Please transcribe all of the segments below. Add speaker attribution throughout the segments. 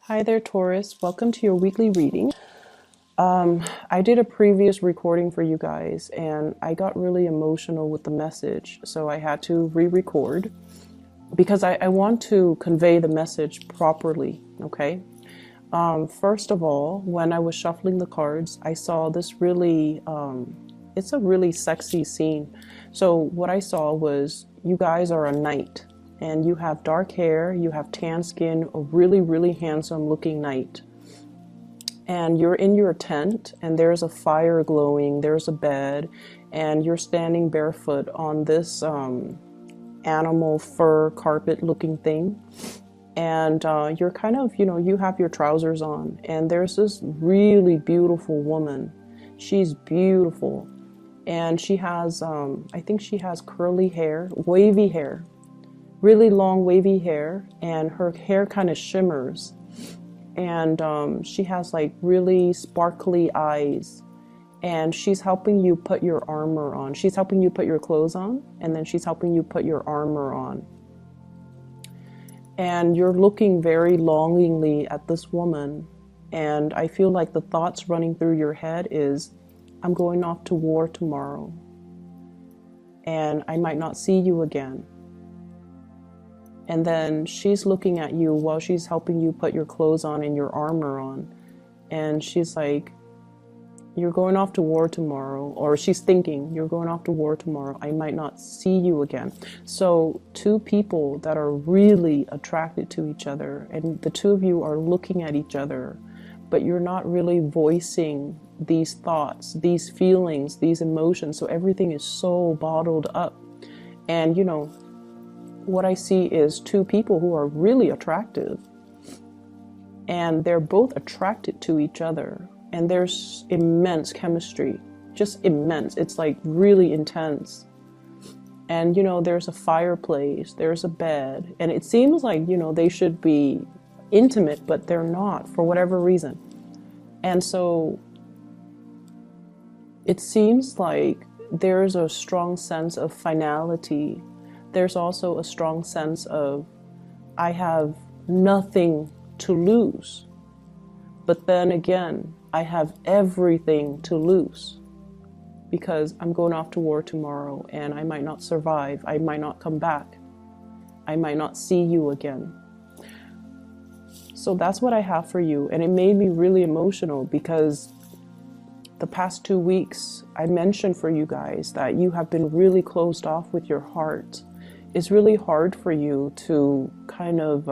Speaker 1: Hi there, Taurus. Welcome to your weekly reading. I did a previous recording for you guys and I got really emotional with the message, so I had to re-record because I want to convey the message properly, okay? First of all, when I was shuffling the cards, I saw this really, it's a really sexy scene. So what I saw was you guys are a knight and you have dark hair, you have tan skin, a really, really handsome looking knight. And you're in your tent and there's a fire glowing, there's a bed, and you're standing barefoot on this animal fur carpet looking thing. And you're kind of, you have your trousers on, and there's this really beautiful woman. She's beautiful. And she has, I think she has curly hair, wavy hair, really long wavy hair, and her hair kind of shimmers. And she has like really sparkly eyes. And she's helping you put your armor on. She's helping you put your clothes on, and then she's helping you put your armor on. And you're looking very longingly at this woman, and I feel like the thoughts running through your head is, I'm going off to war tomorrow, and I might not see you again. And then she's looking at you while she's helping you put your clothes on and your armor on, and she's like, you're going off to war tomorrow, or she's thinking, you're going off to war tomorrow, I might not see you again. So two people that are really attracted to each other, and the two of you are looking at each other, but you're not really voicing these thoughts, these feelings, these emotions, so everything is so bottled up. And what I see is two people who are really attractive, and they're both attracted to each other. And there's immense chemistry, just immense. It's like really intense. And, there's a fireplace, there's a bed, and it seems like, they should be intimate, but they're not for whatever reason. And so it seems like there's a strong sense of finality. There's also a strong sense of, I have nothing to lose. But then again, I have everything to lose, because I'm going off to war tomorrow and I might not survive. I might not come back. I might not see you again. So that's what I have for you. And it made me really emotional because the past 2 weeks, I mentioned for you guys that you have been really closed off with your heart. It's really hard for you to kind of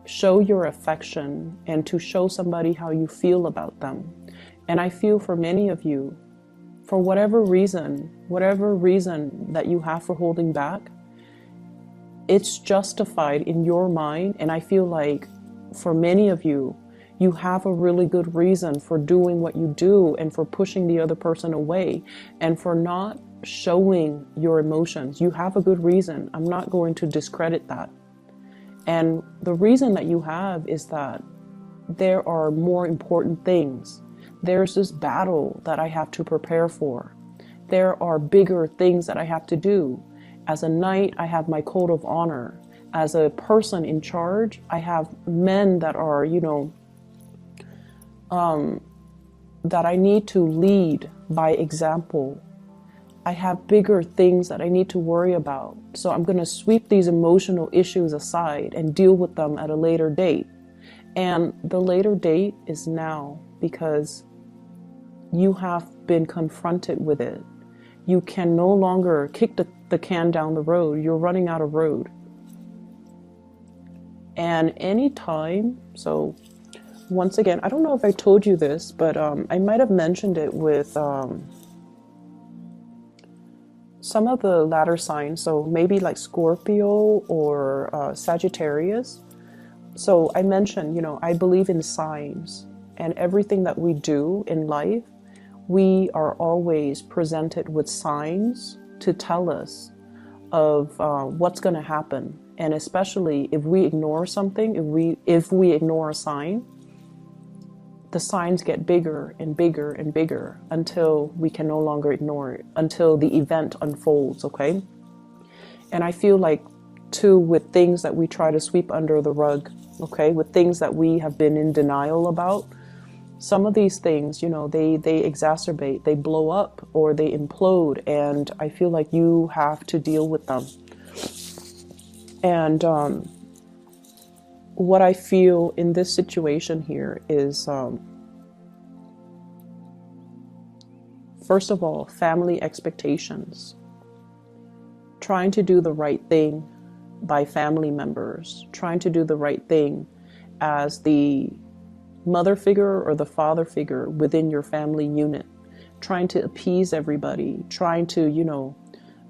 Speaker 1: show your affection and to show somebody how you feel about them. And I feel for many of you, for whatever reason that you have for holding back, it's justified in your mind. And I feel like for many of you, you have a really good reason for doing what you do and for pushing the other person away and for not showing your emotions. You have a good reason. I'm not going to discredit that. And the reason that you have is that there are more important things. There's this battle that I have to prepare for. There are bigger things that I have to do. As a knight, I have my code of honor. As a person in charge, I have men that are, that I need to lead by example. I have bigger things that I need to worry about. So I'm going to sweep these emotional issues aside and deal with them at a later date. And the later date is now, because you have been confronted with it. You can no longer kick the can down the road. You're running out of road. And anytime, so once again, I don't know if I told you this, but I might have mentioned it with some of the latter signs, so maybe like Scorpio or Sagittarius. So I mentioned, I believe in signs, and everything that we do in life, we are always presented with signs to tell us of what's going to happen. And especially if we ignore something, if we ignore a sign, the signs get bigger and bigger and bigger until we can no longer ignore it, until the event unfolds, okay? And I feel like to with things that we try to sweep under the rug, okay, with things that we have been in denial about. Some of these things, you know, they exacerbate, they blow up, or they implode, and I feel like you have to deal with them. And what I feel in this situation here is, first of all, family expectations. Trying to do the right thing by family members, trying to do the right thing as the mother figure or the father figure within your family unit, trying to appease everybody, trying to, you know,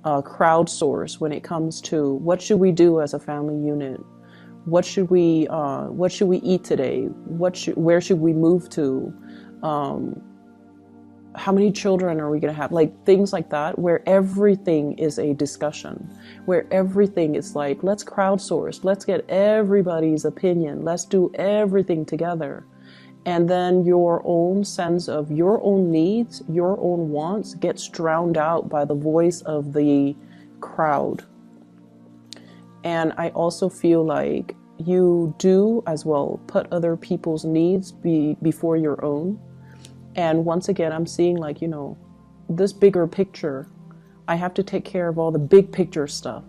Speaker 1: crowdsource when it comes to what should we do as a family unit, what should we eat today, where should we move to, how many children are we going to have, like things like that, where everything is a discussion, where everything is like, let's crowdsource, let's get everybody's opinion, let's do everything together. And then your own sense of your own needs, your own wants gets drowned out by the voice of the crowd. And I also feel like you do as well put other people's needs before your own. And once again, I'm seeing like, you know, this bigger picture, I have to take care of all the big picture stuff.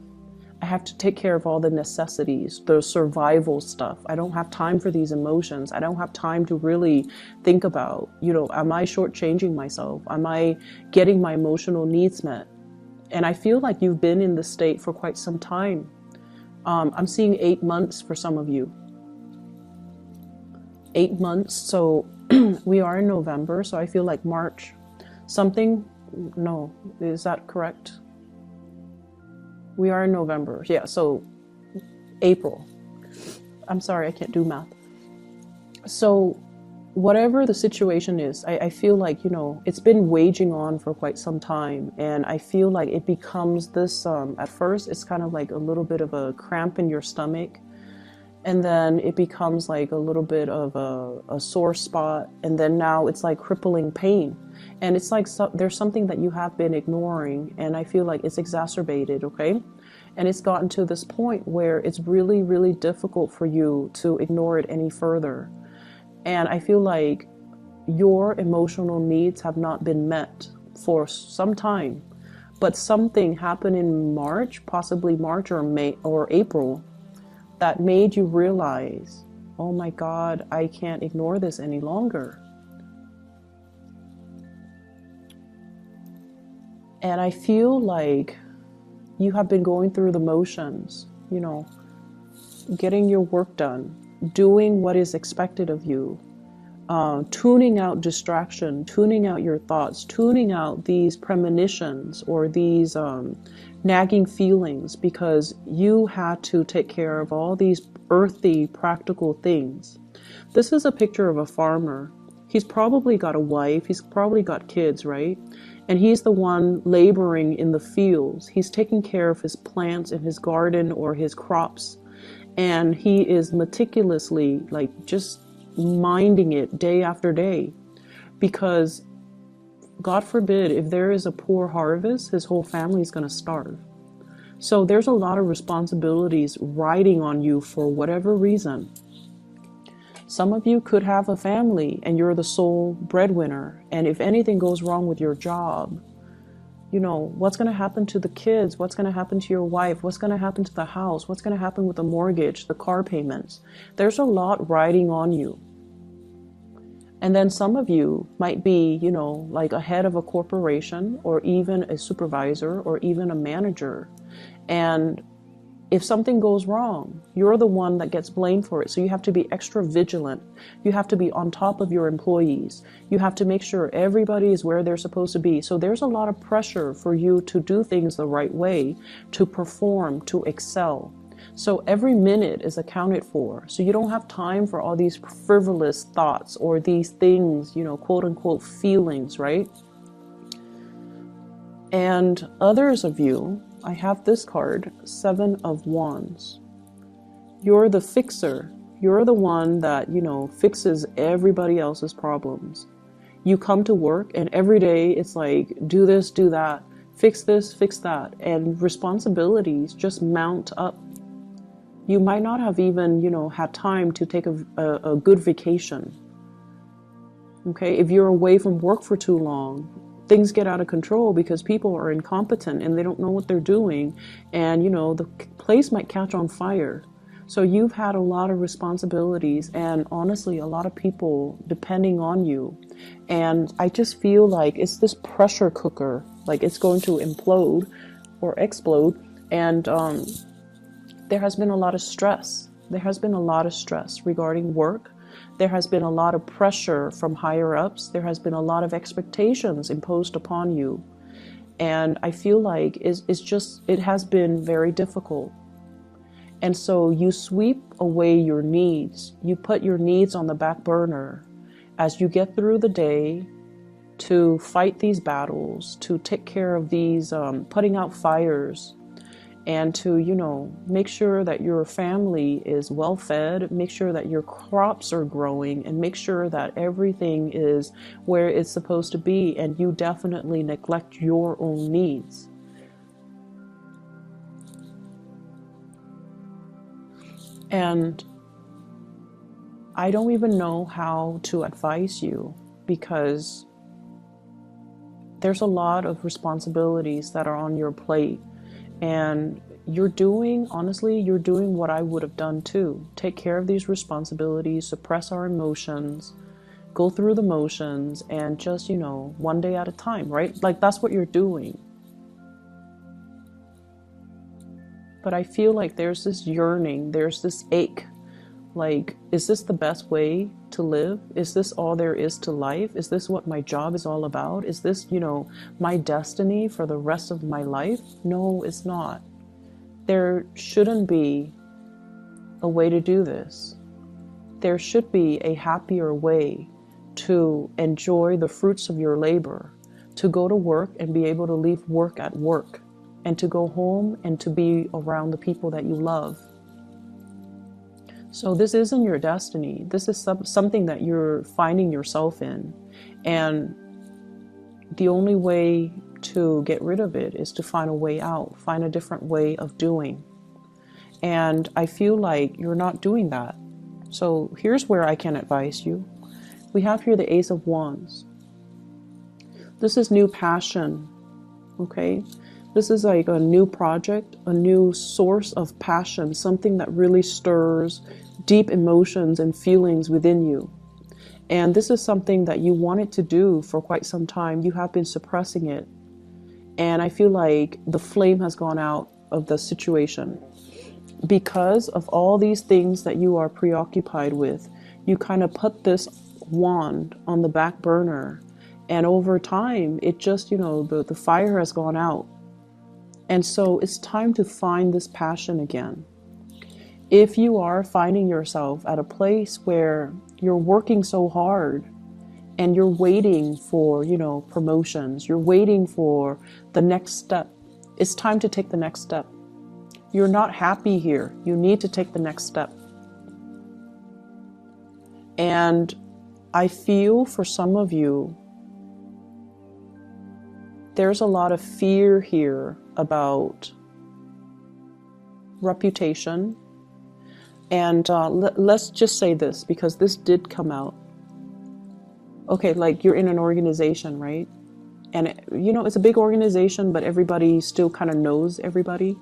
Speaker 1: I have to take care of all the necessities, the survival stuff. I don't have time for these emotions. I don't have time to really think about, you know, am I shortchanging myself? Am I getting my emotional needs met? And I feel like you've been in this state for quite some time. I'm seeing 8 months for some of you. 8 months. So we are in November. So I feel like March something. No, is that correct? We are in November. Yeah, so April. I'm sorry, I can't do math. So whatever the situation is, I feel like, you know, it's been waging on for quite some time. And I feel like it becomes this, at first, it's kind of like a little bit of a cramp in your stomach. And then it becomes like a little bit of a sore spot. And then now it's like crippling pain. And it's like there's something that you have been ignoring. And I feel like it's exacerbated, okay? And it's gotten to this point where it's really, really difficult for you to ignore it any further. And I feel like your emotional needs have not been met for some time. But something happened in March, possibly March or May or April, that made you realize, oh my God, I can't ignore this any longer. And I feel like you have been going through the motions, you know, getting your work done, doing what is expected of you, tuning out distraction, tuning out your thoughts, tuning out these premonitions or these nagging feelings, because you had to take care of all these earthy, practical things. This is a picture of a farmer. He's probably got a wife, he's probably got kids, right? And he's the one laboring in the fields. He's taking care of his plants in his garden or his crops. And he is meticulously, like, just minding it day after day. Because, God forbid, if there is a poor harvest, his whole family is going to starve. So there's a lot of responsibilities riding on you for whatever reason. Some of you could have a family and you're the sole breadwinner. And if anything goes wrong with your job, you know, what's going to happen to the kids? What's going to happen to your wife? What's going to happen to the house? What's going to happen with the mortgage, the car payments? There's a lot riding on you. And then some of you might be, you know, like a head of a corporation or even a supervisor or even a manager. And if something goes wrong, you're the one that gets blamed for it. So you have to be extra vigilant. You have to be on top of your employees. You have to make sure everybody is where they're supposed to be. So there's a lot of pressure for you to do things the right way, to perform, to excel. So every minute is accounted for. So you don't have time for all these frivolous thoughts or these things, you know, quote unquote feelings, right? And others of you, I have this card, 7 of Wands. You're the fixer. You're the one that, you know, fixes everybody else's problems. You come to work and every day it's like, do this, do that, fix this, fix that. And responsibilities just mount up You might not have even, had time to take a good vacation. Okay, if you're away from work for too long, things get out of control because people are incompetent and they don't know what they're doing. And, the place might catch on fire. So you've had a lot of responsibilities and honestly, a lot of people depending on you. And I just feel like it's this pressure cooker, like it's going to implode or explode. And there has been a lot of stress. There has been a lot of stress regarding work. There has been a lot of pressure from higher ups. There has been a lot of expectations imposed upon you. And I feel like it has been very difficult. And so you sweep away your needs. You put your needs on the back burner as you get through the day to fight these battles, to take care of these, putting out fires, and to, make sure that your family is well fed, make sure that your crops are growing, and make sure that everything is where it's supposed to be, and you definitely neglect your own needs. And I don't even know how to advise you because there's a lot of responsibilities that are on your plate. And honestly, you're doing what I would have done too. Take care of these responsibilities, suppress our emotions, go through the motions, and just, one day at a time, right? Like that's what you're doing. But I feel like there's this yearning, there's this ache. Like, is this the best way to live? Is this all there is to life? Is this what my job is all about? Is this, my destiny for the rest of my life? No, it's not. There shouldn't be a way to do this. There should be a happier way to enjoy the fruits of your labor, to go to work and be able to leave work at work, and to go home and to be around the people that you love. So this isn't your destiny. This is something that you're finding yourself in. And the only way to get rid of it is to find a way out, find a different way of doing. And I feel like you're not doing that. So here's where I can advise you. We have here the Ace of Wands. This is new passion, okay? This is like a new project, a new source of passion, something that really stirs deep emotions and feelings within you. And this is something that you wanted to do for quite some time. You have been suppressing it. And I feel like the flame has gone out of the situation. Because of all these things that you are preoccupied with, you kind of put this wand on the back burner. And over time, it just, the fire has gone out. And so it's time to find this passion again. If you are finding yourself at a place where you're working so hard and you're waiting for, promotions, you're waiting for the next step, it's time to take the next step. You're not happy here. You need to take the next step. And I feel for some of you, there's a lot of fear here about reputation. And let's just say this, because this did come out. Okay, like you're in an organization, right? And it's a big organization, but everybody still kind of knows everybody.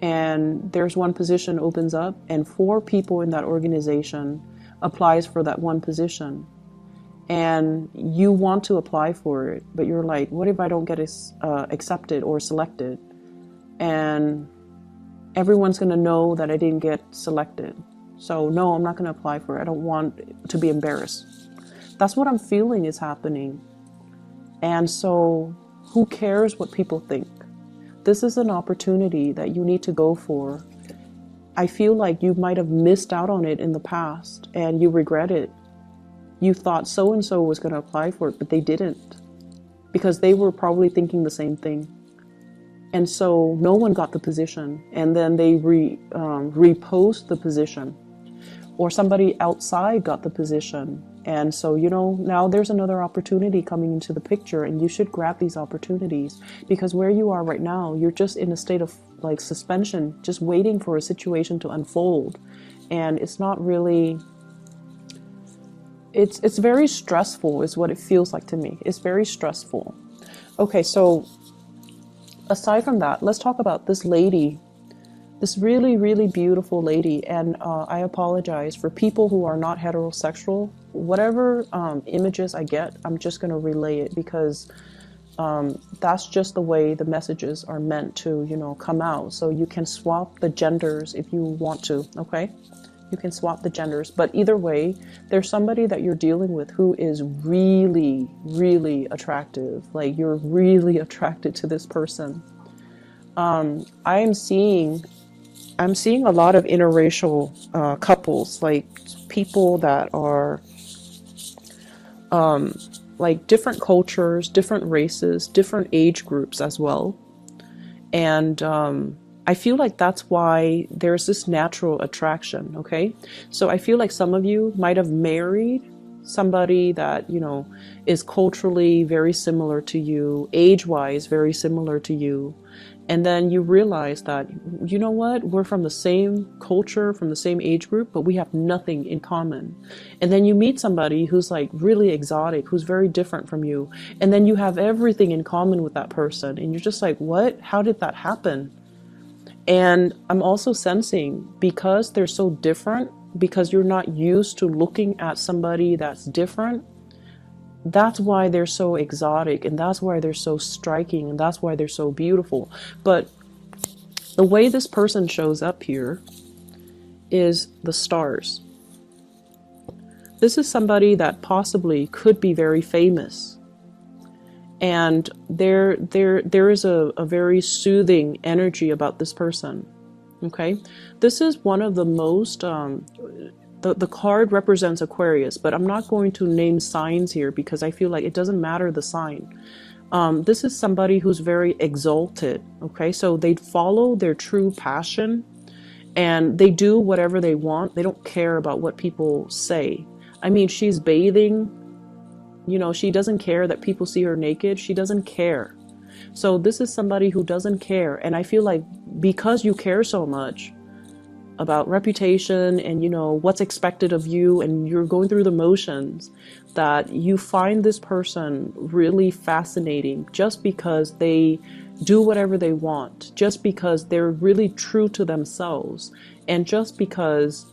Speaker 1: And there's one position opens up and 4 people in that organization applies for that one position. And you want to apply for it, but you're like, what if I don't get accepted or selected? And everyone's going to know that I didn't get selected. So no, I'm not going to apply for it. I don't want to be embarrassed. That's what I'm feeling is happening. And so who cares what people think? This is an opportunity that you need to go for. I feel like you might have missed out on it in the past and you regret it. You thought so-and-so was going to apply for it, but they didn't, because they were probably thinking the same thing. And so no one got the position, and then they repost the position, or somebody outside got the position. And so, now there's another opportunity coming into the picture, and you should grab these opportunities, because where you are right now, you're just in a state of like suspension, just waiting for a situation to unfold. And it's not really, it's very stressful is what it feels like to me. It's very stressful. Okay, so aside from that, let's talk about this lady, this really, really beautiful lady. And I apologize for people who are not heterosexual. Whatever images I get, I'm just going to relay it, because that's just the way the messages are meant to, you know, come out. So you can swap the genders if you want to, okay? You can swap the genders, but either way, there's somebody that you're dealing with who is really, really attractive. Like, you're really attracted to this person. I'm seeing a lot of interracial couples, like people that are like different cultures, different races, different age groups as well. And I feel like that's why there's this natural attraction, okay? So I feel like some of you might have married somebody that, you know, is culturally very similar to you, age-wise very similar to you. And then you realize that, you know what, we're from the same culture, from the same age group, but we have nothing in common. And then you meet somebody who's like really exotic, who's very different from you. And then you have everything in common with that person. And you're just like, what? How did that happen? And I'm also sensing, because they're so different, because you're not used to looking at somebody that's different, that's why they're so exotic, and that's why they're so striking, and that's why they're so beautiful. But the way this person shows up here is the stars. This is somebody that possibly could be very famous. And there is a very soothing energy about this person. Okay, this is one of the most, the card represents Aquarius, but I'm not going to name signs here because I feel like it doesn't matter the sign. This is somebody who's very exalted. Okay, so they follow their true passion and they do whatever they want. They don't care about what people say. I mean, she's bathing. You know, she doesn't care that people see her naked. She doesn't care. So this is somebody who doesn't care. And I feel like because you care so much about reputation and, you know, what's expected of you, and you're going through the motions, that you find this person really fascinating just because they do whatever they want, just because they're really true to themselves, and just because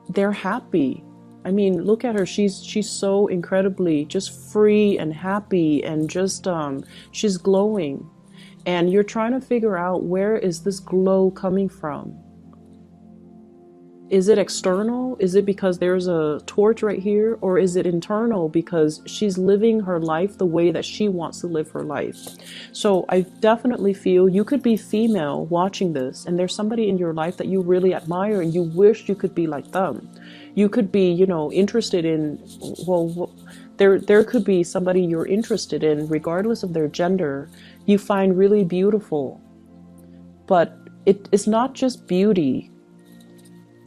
Speaker 1: they're happy. I mean, look at her. She's so incredibly just free and happy, and just she's glowing. And you're trying to figure out, where is this glow coming from? Is it external? Is it because there's a torch right here? Or is it internal because she's living her life the way that she wants to live her life? So I definitely feel you could be female watching this, and there's somebody in your life that you really admire and you wish you could be like them. You could be, you know, interested in, well, there could be somebody you're interested in, regardless of their gender, you find really beautiful. But it's not just beauty.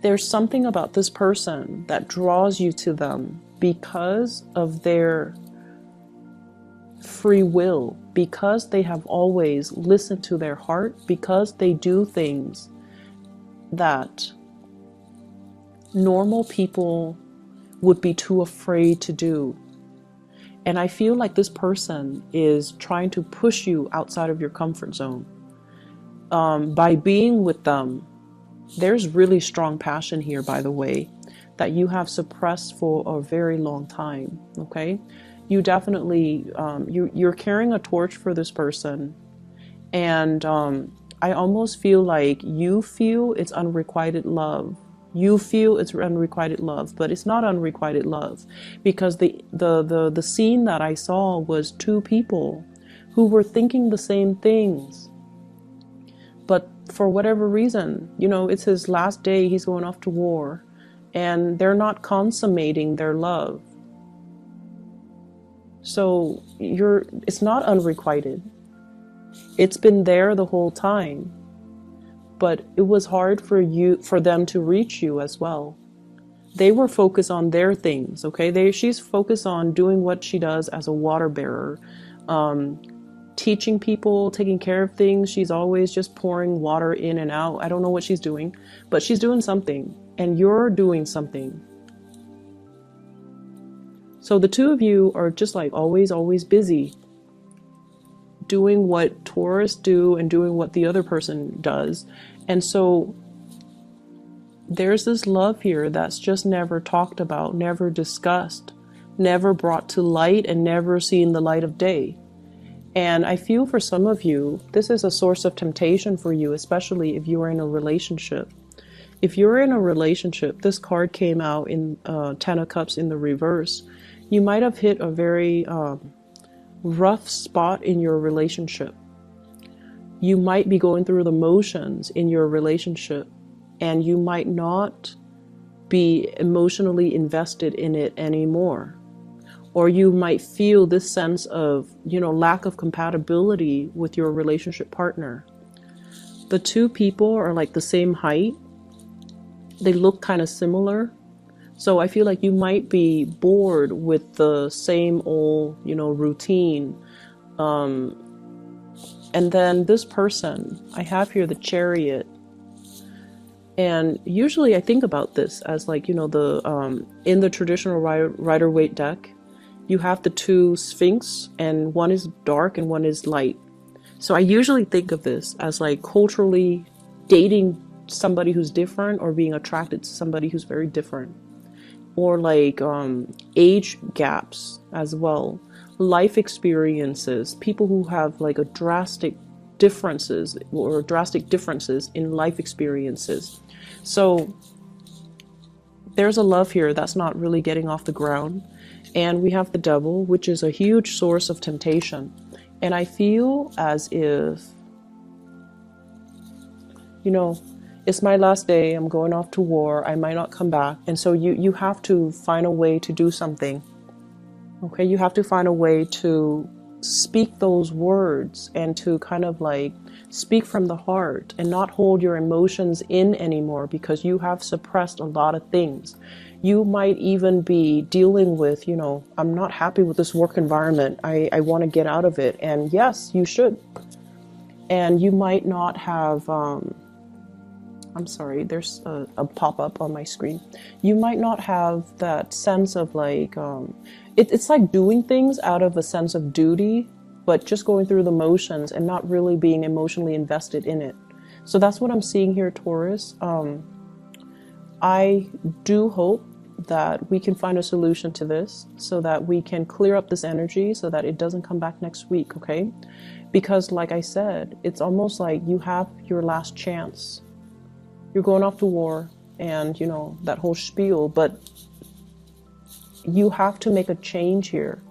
Speaker 1: There's something about this person that draws you to them because of their free will, because they have always listened to their heart, because they do things that normal people would be too afraid to do. And I feel like this person is trying to push you outside of your comfort zone. By being with them, there's really strong passion here, by the way, that you have suppressed for a very long time, okay? You definitely, you're carrying a torch for this person. And I almost feel like you feel it's unrequited love. You feel it's unrequited love, but it's not unrequited love, because the scene that I saw was two people who were thinking the same things. But for whatever reason, you know, it's his last day, he's going off to war, and they're not consummating their love. So it's not unrequited. It's been there the whole time. But it was hard for them to reach you as well. They were focused on their things, okay? She's focused on doing what she does as a water bearer, teaching people, taking care of things. She's always just pouring water in and out. I don't know what she's doing, but she's doing something, and you're doing something. So the two of you are just like always busy doing what Taurus do and doing what the other person does. And so there's this love here that's just never talked about, never discussed, never brought to light, and never seen the light of day. And I feel for some of you, this is a source of temptation for you, especially if you are in a relationship. If you're in a relationship, this card came out in 10 of Cups in the reverse. You might have hit a very rough spot in your relationship. You might be going through the motions in your relationship, and you might not be emotionally invested in it anymore. Or you might feel this sense of, lack of compatibility with your relationship partner. The two people are like the same height. They look kind of similar. So I feel like you might be bored with the same old, routine. And then this person, I have here the Chariot. And usually I think about this as like, in the traditional Rider-Waite deck, you have the two Sphinx, and one is dark and one is light. So I usually think of this as like culturally dating somebody who's different, or being attracted to somebody who's very different. Or like age gaps as well, life experiences, people who have like drastic differences in life experiences. So there's a love here that's not really getting off the ground. And we have the Devil, which is a huge source of temptation. And I feel as if, it's my last day, I'm going off to war, I might not come back. And so you have to find a way to do something. Okay, you have to find a way to speak those words and to kind of like speak from the heart and not hold your emotions in anymore, because you have suppressed a lot of things. You might even be dealing with, I'm not happy with this work environment. I want to get out of it. And yes, you should. And you might not have, I'm sorry, there's a pop-up on my screen. You might not have that sense of like, it's like doing things out of a sense of duty, but just going through the motions and not really being emotionally invested in it. So that's what I'm seeing here, Taurus. I do hope that we can find a solution to this so that we can clear up this energy so that it doesn't come back next week, okay? Because like I said, it's almost like you have your last chance. You're going off to war and, that whole spiel, but you have to make a change here.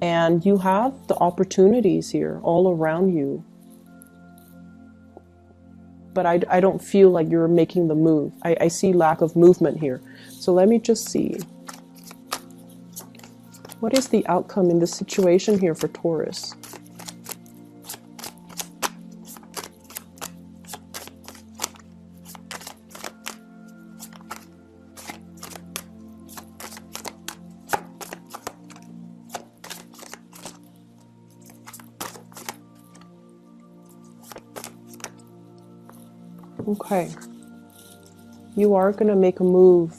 Speaker 1: And you have the opportunities here all around you. But I don't feel like you're making the move. I see lack of movement here. So let me just see. What is the outcome in this situation here for Taurus? Okay, you are going to make a move.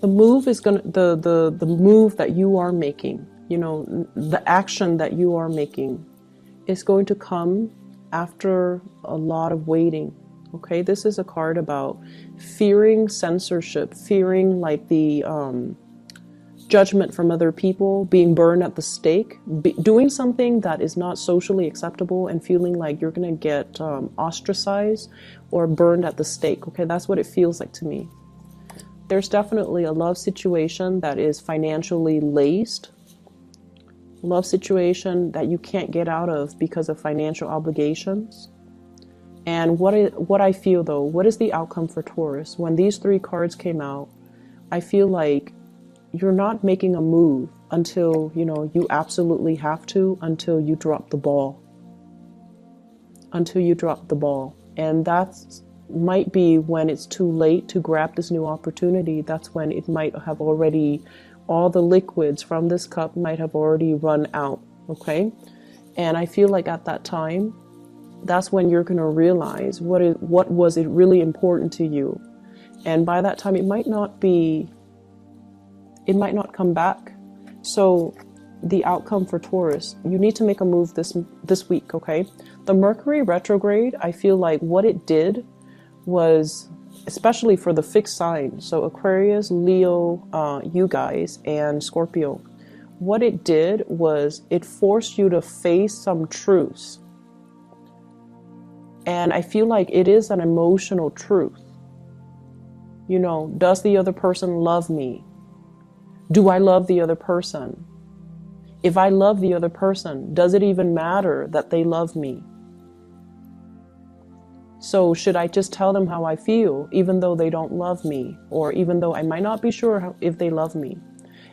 Speaker 1: The move is going to, the move that you are making, the action that you are making is going to come after a lot of waiting. Okay, this is a card about fearing censorship, fearing like the judgment from other people, being burned at the stake, doing something that is not socially acceptable and feeling like you're going to get ostracized or burned at the stake. Okay, that's what it feels like to me. There's definitely a love situation that is financially laced. Love situation that you can't get out of because of financial obligations. And what I feel though, what is the outcome for Taurus? When these three cards came out, I feel like you're not making a move until, you absolutely have to, until you drop the ball. Until you drop the ball. And that might be when it's too late to grab this new opportunity. That's when it might have already All the liquids from this cup might have already run out, okay? And I feel like at that time, that's when you're going to realize what was it really important to you. And by that time, it might not come back. So the outcome for Taurus, you need to make a move this week, okay? The Mercury retrograde, I feel like what it did was, especially for the fixed signs, so Aquarius, Leo, you guys, and Scorpio, what it did was it forced you to face some truths. And I feel like it is an emotional truth. You know, does the other person love me? Do I love the other person? If I love the other person, does it even matter that they love me? So should I just tell them how I feel, even though they don't love me, or even though I might not be sure if they love me?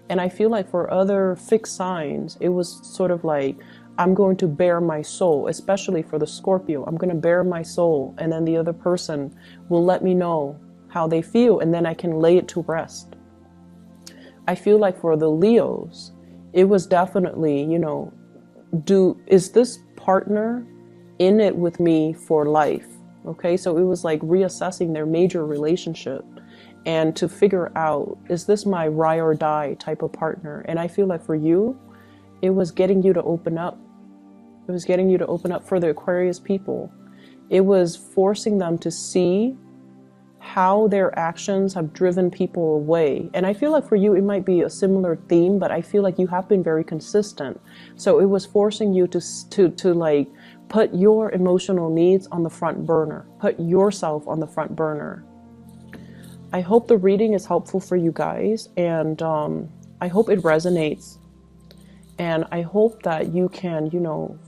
Speaker 1: And I feel like for other fixed signs, it was sort of like, I'm going to bare my soul, especially for the Scorpio. I'm going to bare my soul, and then the other person will let me know how they feel, and then I can lay it to rest. I feel like for the Leos, it was definitely, you know, is this partner in it with me for life? Okay, so it was like reassessing their major relationship and to figure out, is this my ride or die type of partner? And I feel like for you, it was getting you to open up. It was getting you to open up for the Aquarius people. It was forcing them to see how their actions have driven people away. And I feel like for you, it might be a similar theme, but I feel like you have been very consistent. So it was forcing you to like put your emotional needs on the front burner, put yourself on the front burner. I hope the reading is helpful for you guys, and I hope it resonates. And I hope that you can, you know,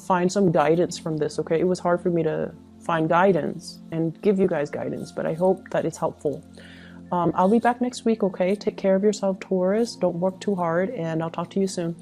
Speaker 1: find some guidance from this, okay? It was hard for me to find guidance and give you guys guidance, but I hope that it's helpful. I'll be back next week, okay? Take care of yourself, Taurus. Don't work too hard, and I'll talk to you soon.